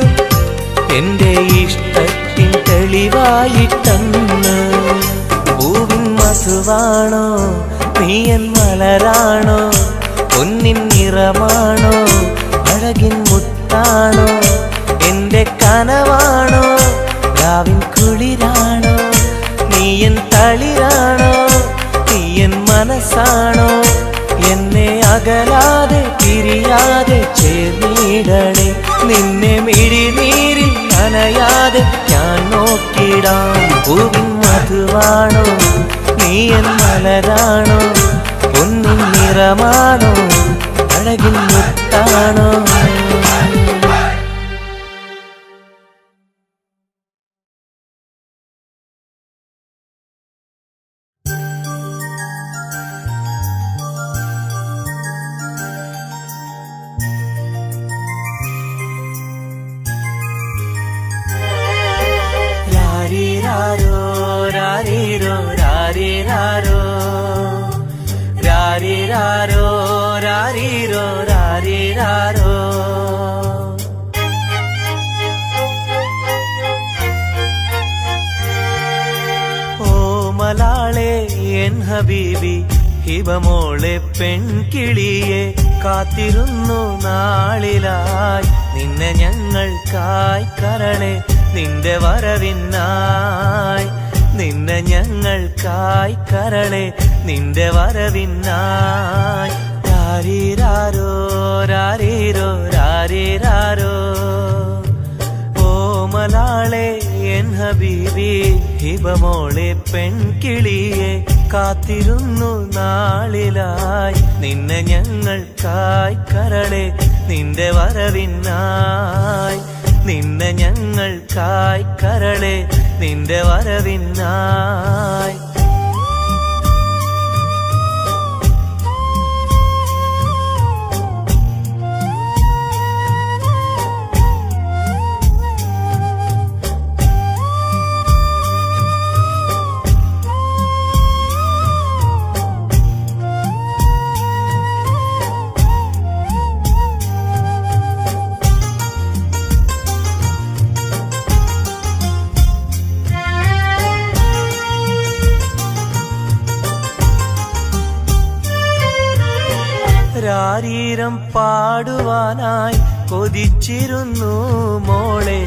എന്റെ ഇഷ്ടത്തിൻ തെളിവായിട്ടന്ന്. പൂവിൻ മധുവാണോ നീ എൻ മലരാണോ, പൊന്നിൻ നിറമാണോ അഴകിൻ മുത്താണോ. എന്റെ കനവാണോ രാവിൻ കുളിരാണോ, നീ എൻ തളിരാണോ, നീ എൻ മനസ്സാണോ. എന്നെ അകലാതെ പിരിയാതെ ചേർന്നിടണേ, നിന്നെ മിഴിനീരിൽ നനയാതെ ഞാൻ നോക്കിടാം. പൂവിൻ മധുവാണോ നീ എൻ മലരാണോ, പൊന്നിൻ നിറമാണോ അഴകിൻ മുത്താണോ. രാരിരാരോ രാരിരോ രാരിരാരോ, രാരിരാരോ രാരിരോ രാരിരാരോ. ഓ മലാളെ എൻ ഹബീബി ഹിബമോളെ പെൺകിളിയെ, കാത്തിരുന്നു നാളിലായി നിന്നെ ഞങ്ങൾക്കായി കരളെ, നിന്റെ വരവിനായി നിന്നെ ഞങ്ങൾക്കായി കരളെ, നിന്റെ വരവിനായി. രാരിരാരോ രാരിരോ രാരിരാരോ. ഓ മലാളെ എൻ ഹബീബി ഹിബമോളെ പെൺകിളിയെ, കാത്തിരുന്നു നാളിലായി നിന്നെ ഞങ്ങൾക്കായി കരളെ, നിന്റെ വരവിനായി നിന്നെ ഞങ്ങൾക്കായി കരളെ, നിന്റെ വരവിനായി. രാരീരം പാടുവാനായി കൊതിച്ചിരുന്നു മോളെ,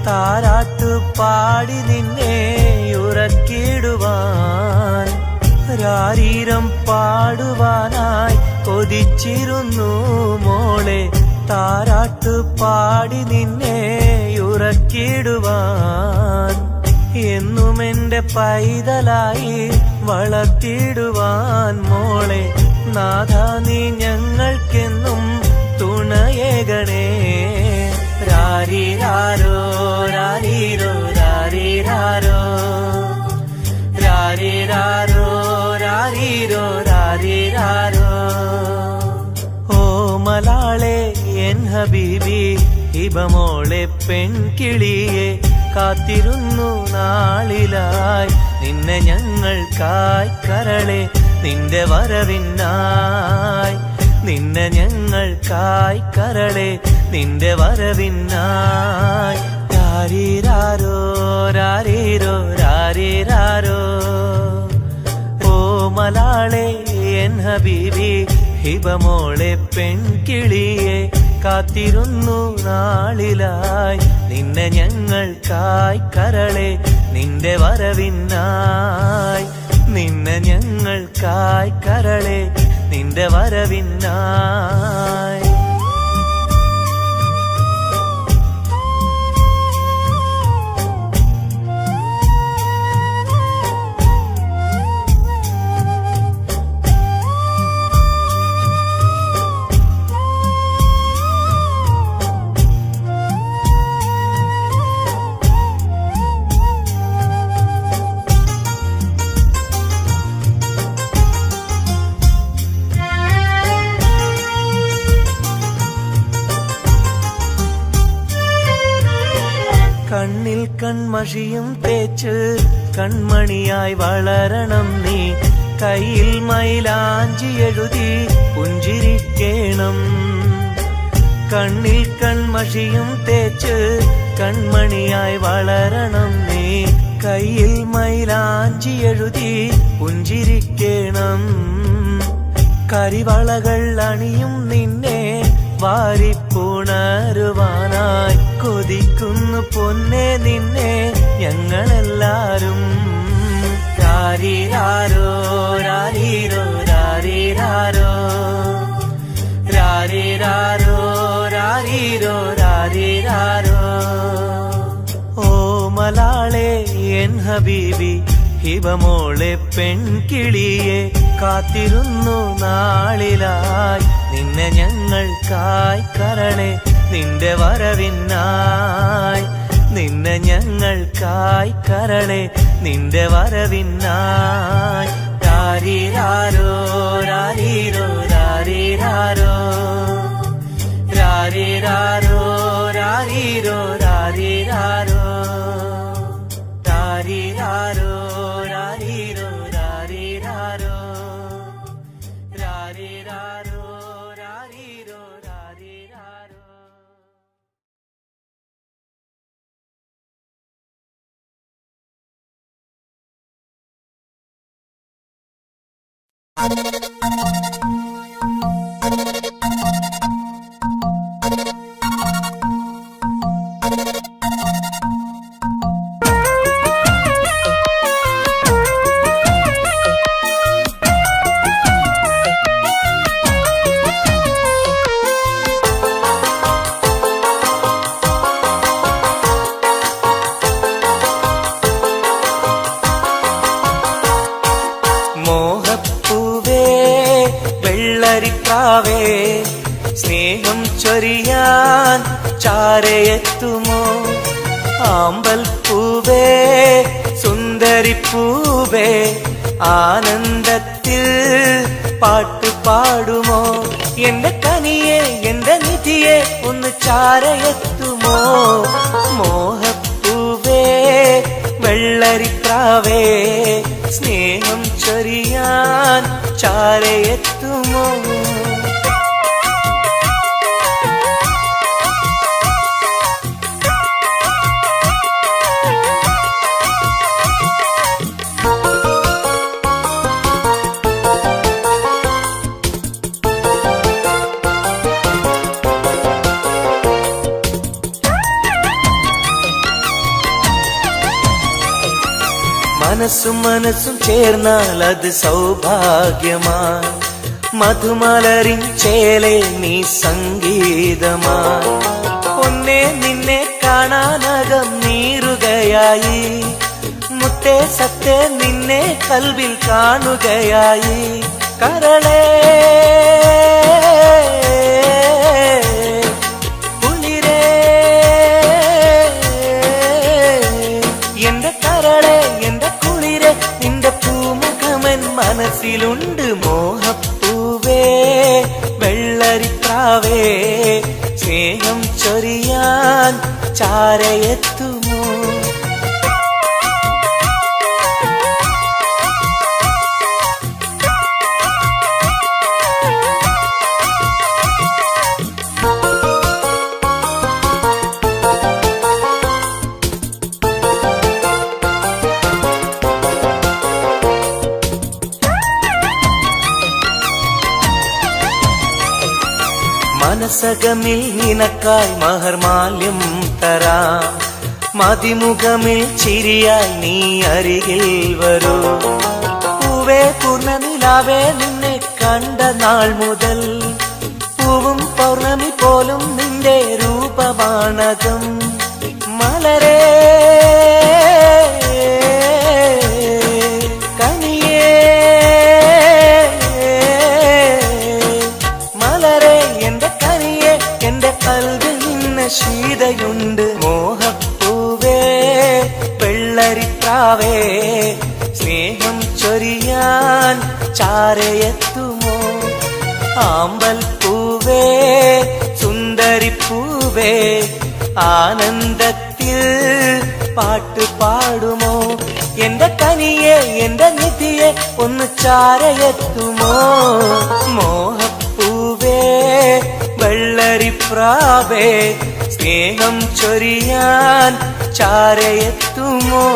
താരാട്ടു പാടി നിന്നെ ഉറക്കിടുവാൻ. രാരീരം പാടുവാനായി കൊതിച്ചിരുന്നു മോളെ, താരാട്ടു പാടി നിന്നെ ഉറക്കിടുവാൻ. എന്നും എന്റെ പൈതലായി വളർത്തിടുവാൻ മോളെ, നാഥ നീ ഞങ്ങൾക്കെന്നും തുണയേകണേ. രാരിരാരോ രാരിരോ രാരിരാരോ, രാരിരാരോ രാരിരോ രാരിരാരോ. ഓ മലാളെ എൻ ഹബീബി ഹിബമോളെ പെൺകിളിയെ, കാത്തിരുന്നു നാളിലായി നിന്നെ ഞങ്ങൾക്കായി കരളെ, നിന്റെ വരവിനായി നിന്നെ ഞങ്ങൾക്കായി കരളെ, നിന്റെ വരവിനായി. രാരിരാരോ രാരിരോ രാരിരാരോ. ഓ മലാളെ എൻ ഹബീബി ഹിബമോളെ പെൺകിളിയെ കാത്തിരുന്നു നാളിലായി നിന്നെ ഞങ്ങൾക്കായി കരളെ നിന്റെ വരവിനായി നിന്നെ ഞങ്ങൾക്കായി കരളെ നിന്റെ വരവിനായി കണ്ണിൽ കൺമഷിയും തേച്ച് കൺമണിയായി വളരണം നീ കയ്യിൽ മൈലാഞ്ചി എഴുതി പുഞ്ചിരിക്കേണം കണ്ണിൽ കൺമഷിയും തേച്ച് കൺമണിയായി വളരണം നീ കയ്യിൽ മൈലാഞ്ചി എഴുതി പുഞ്ചിരിക്കേണം കരിവളകൾ അണിയും നിന്നെ വാരിപ്പുണരുവാനായി കൊതിക്കുന്നു പൊന്നെ നിന്നെ ഞങ്ങളെല്ലാരും രാരീരാരോ രാരീരോ രാരീരാരോ രാരീരാരോ രാരീരോ രാരീരാരോ ഓ മലാളെ എൻ ഹബീബി ഹിബമോളെ പെൺകിളിയെ കാത്തിരുന്നു നാളിലായി നിന്നെ ഞങ്ങൾക്കായി കരളെ നിന്റെ വരവിനായി നിന്നെ ഞങ്ങൾക്കായി കരളെ നിന്റെ വരവിനായി രാരീരാരോ രാരീരോ രാരീരാരോ രാരീരാരോ രാരീരോ രാരീരാരോ രാരീരാരോ രാരീരോ രാരീരാരോ രാരീരാരോ രാരീരോ രാരീരാരോ വെള്ളരിക്കാവേ സ്നേഹം ചൊരിയാൻ ചാരയെത്തുമോ ആമ്പൽ പൂവേ സുന്ദരിപ്പൂവേ ആനന്ദത്തിൽ പാട്ടു പാടുമോ എന്റെ കനിയെ എന്റെ നിധിയെ ഒന്ന് ചാരയെത്തുമോ മോഹപ്പൂവേ വെള്ളരിക്കാവേ സ്നേഹം ചൊരിയാൻ ചാരയെത്തുമോ മനസ്സും മനസ്സും ചേർന്നാൽ അത് സൗഭാഗ്യമായി മധുമലരിൻ ചേലെ നീ സംഗീതമായി പൊന്നെ നിന്നെ കാണാനകം നീറുകയായി മുത്തേ സത്തേ നിന്നെ കൽവിൽ കാണുകയായി കരളേ കുളിരേ എന്റെ കരളേ എന്റെ കുളിരേ നിന്റെ പൂമുഖമൻ മനസ്സിലുണ്ട് മോഹപ്പൂവേ വെള്ളരിപ്രാവേ സ്നേഹം ചൊരിയാൻ ചാരയെത്തുമോ മനസകമിൽ നിനക്കായി മഹർമാല്യം തരാം, മതിമുഖമിൽ ചിരിയായി നീ അരികിൽ വരൂ. പൂവേ പൂർണ്ണനിലാവേ നിന്നെ കണ്ട നാൾ മുതൽ പൂവും പൗർണമി പോലും നിന്റെ രൂപമാണകം. മലരേ കനിയേ മലരേ എന്റെ കനിയേ, എന്റെ കൽവിൽ നിന്ന ശീതയുണ്ട്. മോഹപ്പൂവേ വെള്ളരിപ്രാവേ സ്നേഹം ചൊരിയാൻ ചാരയെത്തുമോ? ആമ്പൽ പൂവേ സുന്ദരിപ്പൂവേ ആനന്ദത്തിൽ പാട്ട് പാടുമോ? എന്റെ കനിയെ എന്റെ നിധിയെ ഒന്ന് ചാരയെത്തുമോ? മോഹപ്പൂവേ വെള്ളരിപ്രാവേ സ്നേഹം ചൊരിയാൻ ചാരയെത്തുമോ?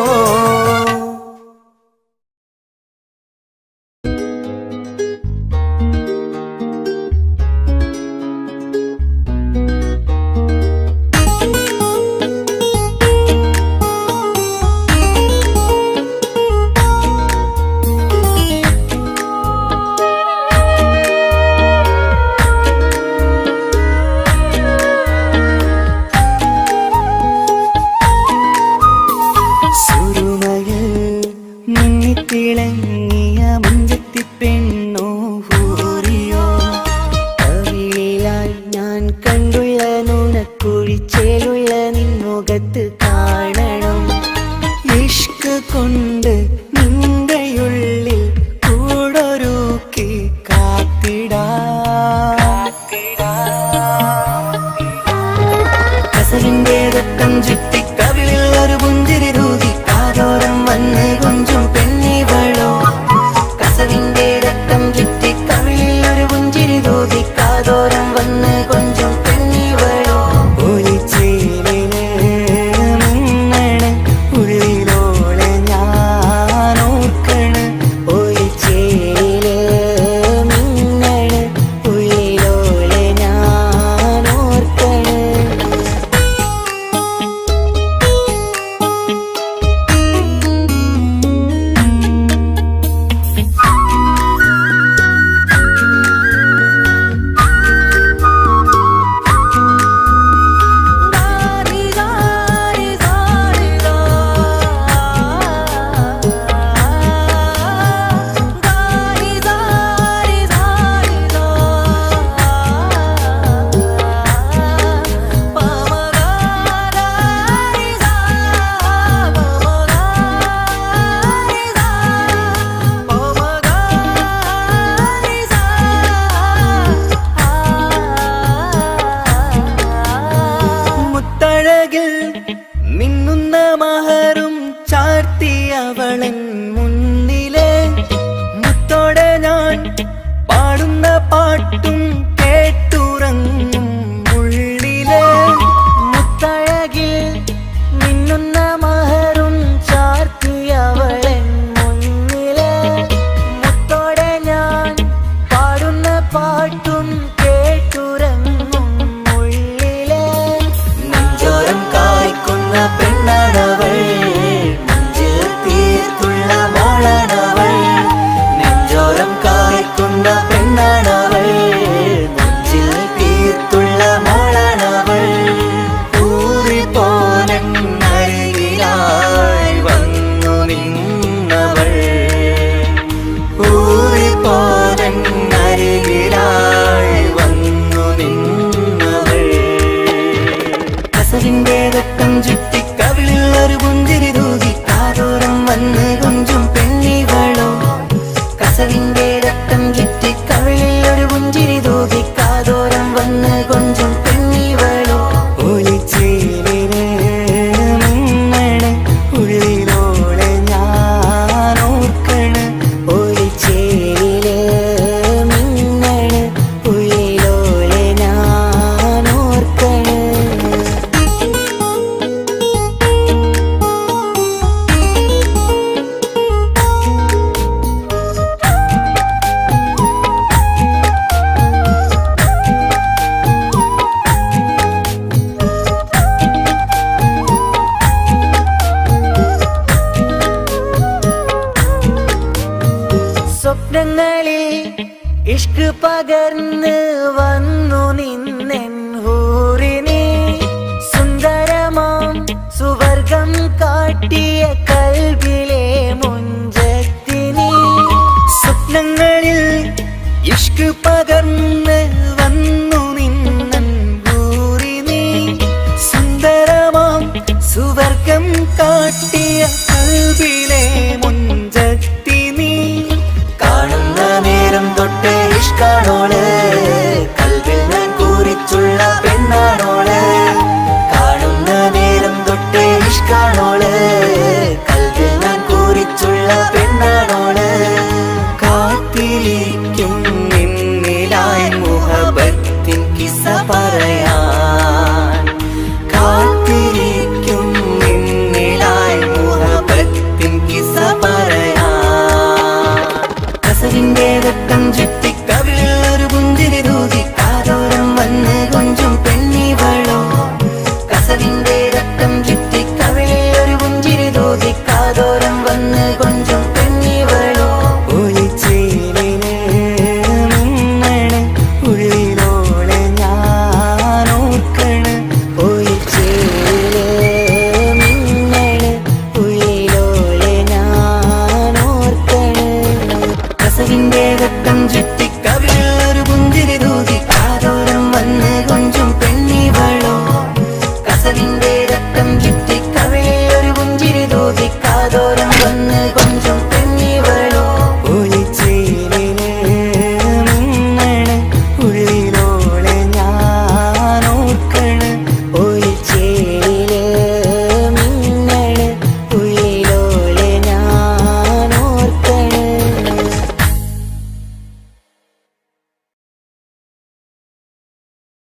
ഇഷ്ക് പകർന്ന് വന്നു നിന്നെൻ ഹൂറിനെ സുന്ദരമാം സുവർഗം കാട്ടിയ കൽബിലെ മുഞ്ചത്തിനെ സ്വപ്നങ്ങളിൽ ഇഷ്ക് പകർന്ന് വന്നു നിന്നെൻ ഹൂറിനെ സുന്ദരമാം സുവർഗം കാട്ടി